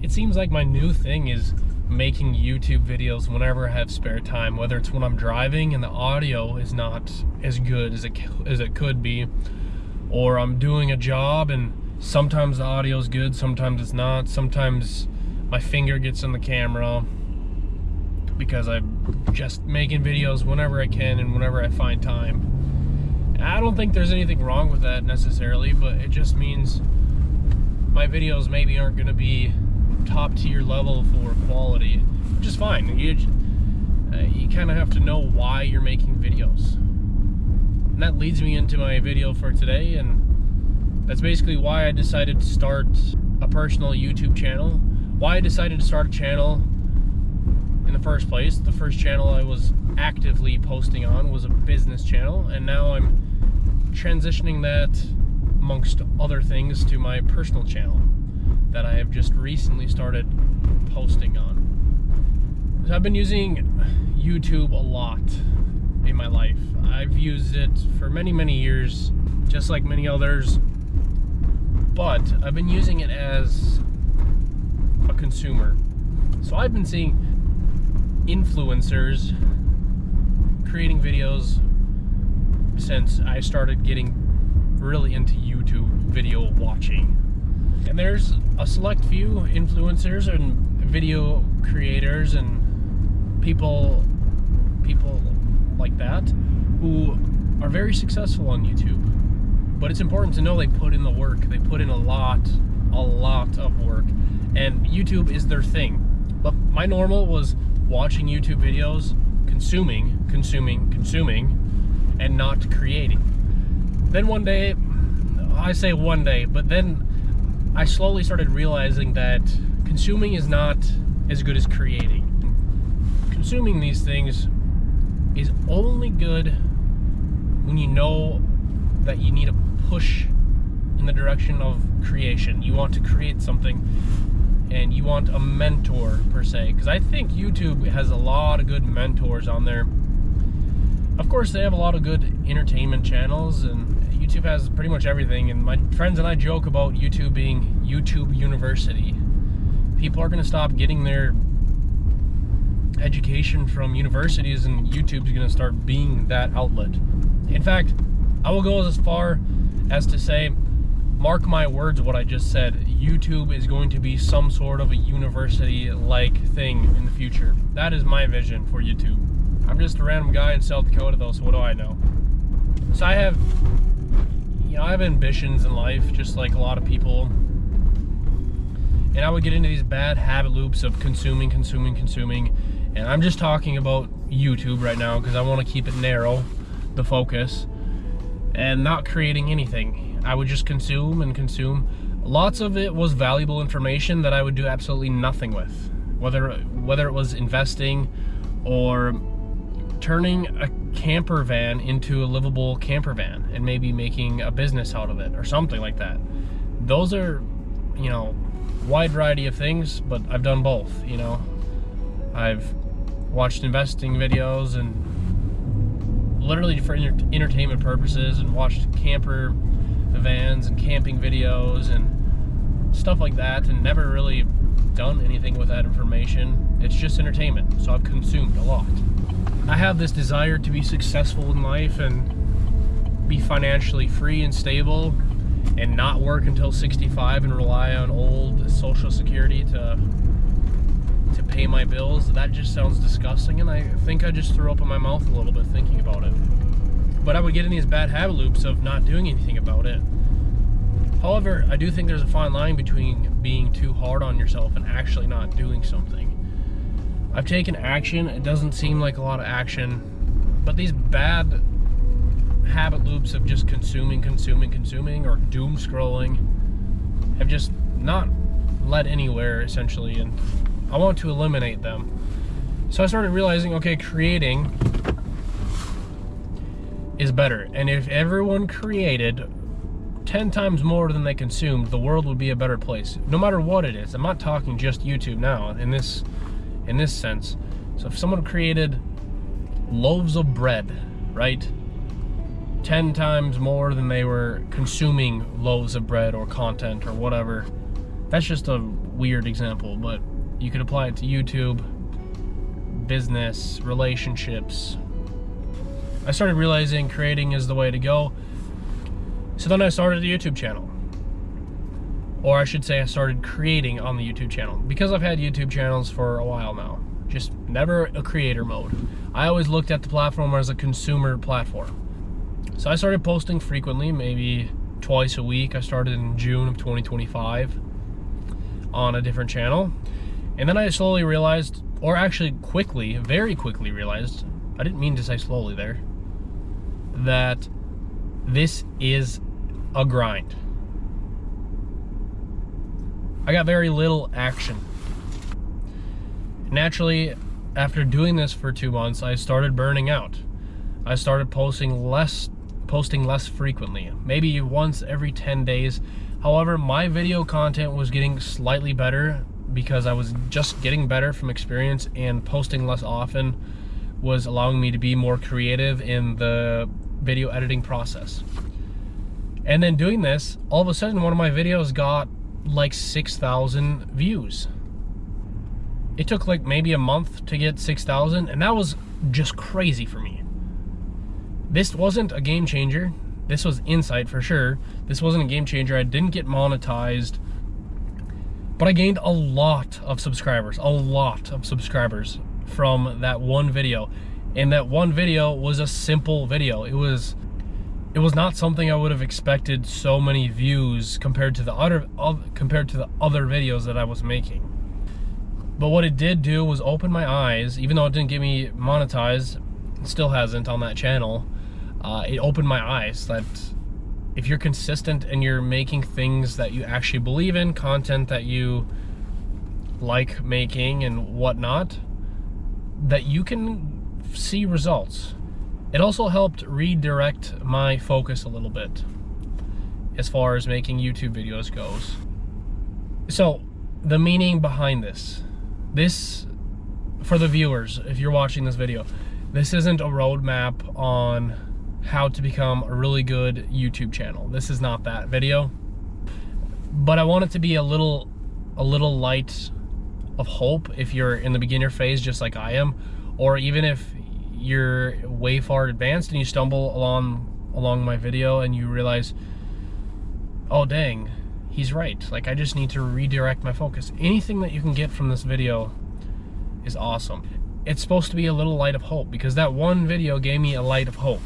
it seems like my new thing is making YouTube videos whenever I have spare time, whether it's when I'm driving and the audio is not as good as it could be, or I'm doing a job and sometimes the audio is good, sometimes it's not, sometimes my finger gets in the camera, because I'm just making videos whenever I can and whenever I find time. I don't think there's anything wrong with that necessarily, but it just means my videos maybe aren't going to be top tier level for quality, which is fine. You kind of have to know why you're making videos. And that leads me into my video for today, and that's basically why I decided to start a personal YouTube channel. Why I decided to start a channel in the first place. The first channel I was actively posting on was a business channel, and now I'm transitioning that amongst other things to my personal channel that I have just recently started posting on. So I've been using YouTube a lot in my life. I've used it for many years, just like many others, but I've been using it as a consumer. So I've been seeing influencers creating videos since I started getting really into YouTube video watching. And there's a select few influencers and video creators and people like that who are very successful on YouTube. But it's important to know they put in the work. They put in a lot of work. And YouTube is their thing. But my normal was watching YouTube videos, consuming, and not creating. Then one day, I say one day, but then I slowly started realizing that consuming is not as good as creating. Consuming these things is only good when you know that you need to push in the direction of creation. You want to create something, and you want a mentor per se, because I think YouTube has a lot of good mentors on there. Of course, they have a lot of good entertainment channels, and YouTube has pretty much everything. And my friends and I joke about YouTube being YouTube University. People are going to stop getting their education from universities, and YouTube's going to start being that outlet. In fact, I will go as far as to say, mark my words what I just said, YouTube is going to be some sort of a university-like thing in the future. That is my vision for YouTube. I'm just a random guy in South Dakota though, so what do I know? So I have ambitions in life, just like a lot of people. And I would get into these bad habit loops of consuming. And I'm just talking about YouTube right now because I want to keep it narrow, the focus, and not creating anything. I would just consume and consume. Lots of it was valuable information that I would do absolutely nothing with. Whether it was investing or turning a camper van into a livable camper van and maybe making a business out of it or something like that. Those are, wide variety of things, but I've done both, I've watched investing videos and literally for entertainment purposes, and watched camper vans and camping videos and stuff like that, and never really done anything with that information. It's just entertainment, so I've consumed a lot. I have this desire to be successful in life and be financially free and stable and not work until 65 and rely on old Social Security to pay my bills. That just sounds disgusting, and I think I just threw up in my mouth a little bit thinking about it. But I would get in these bad habit loops of not doing anything about it. However, I do think there's a fine line between being too hard on yourself and actually not doing something. I've taken action. It doesn't seem like a lot of action, but these bad habit loops of just consuming or doom scrolling have just not led anywhere, essentially, and I want to eliminate them. So I started realizing, okay, creating is better, and if everyone created 10 times more than they consumed, the world would be a better place, no matter what it is. I'm not talking just YouTube now in this sense. So if someone created loaves of bread, right, 10 times more than they were consuming loaves of bread or content or whatever, That's just a weird example, but you could apply it to YouTube, business, relationships. I started realizing creating is the way to go. So then I started a YouTube channel. Or I should say I started creating on the YouTube channel. Because I've had YouTube channels for a while now. Just never a creator mode. I always looked at the platform as a consumer platform. So I started posting frequently, maybe twice a week. I started in June of 2025 on a different channel. And then I slowly realized, or actually quickly, very quickly realized, I didn't mean to say slowly there, that this is a grind. I got very little action. Naturally, after doing this for 2 months, I started burning out. I started posting less frequently, maybe once every 10 days. However, my video content was getting slightly better because I was just getting better from experience, and posting less often was allowing me to be more creative in the video editing process. And then doing this, all of a sudden one of my videos got like 6,000 views. It took like maybe a month to get 6,000, and that was just crazy for me. This wasn't a game changer. This was insight for sure. This wasn't a game changer. I didn't get monetized, but I gained a lot of subscribers from that one video. And that one video was a simple video. It was not something I would have expected so many views compared to the other videos that I was making. But what it did do was open my eyes. Even though it didn't get me monetized, it still hasn't on that channel. It opened my eyes that if you're consistent and you're making things that you actually believe in, content that you like making and whatnot, that you can see results. It also helped redirect my focus a little bit as far as making YouTube videos goes. So the meaning behind this, for the viewers, if you're watching this video, this isn't a roadmap on how to become a really good YouTube channel. This is not that video, but I want it to be a little light of hope if you're in the beginner phase just like I am, or even if you're way far advanced and you stumble along my video and you realize, oh dang, he's right, like I just need to redirect my focus. Anything that you can get from this video is awesome. It's supposed to be a little light of hope, because that one video gave me a light of hope.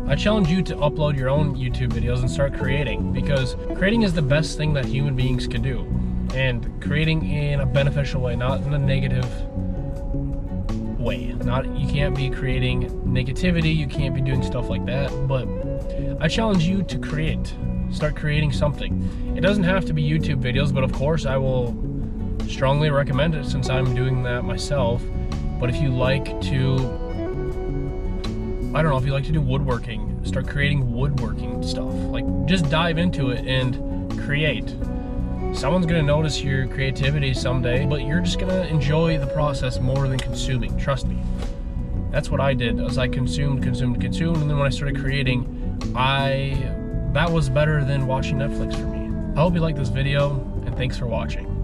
I challenge you to upload your own YouTube videos and start creating, because creating is the best thing that human beings can do, and creating in a beneficial way, not in a negative way. You can't be creating negativity, you can't be doing stuff like that, but I challenge you to create. Start creating something. It doesn't have to be YouTube videos, but of course I will strongly recommend it since I'm doing that myself. But if you like to, I don't know, if you like to do woodworking, start creating woodworking stuff. Like, just dive into it and create. Someone's gonna notice your creativity someday, but you're just gonna enjoy the process more than consuming, trust me. That's what I did, as I consumed, and then when I started creating, that was better than watching Netflix for me. I hope you like this video, and thanks for watching.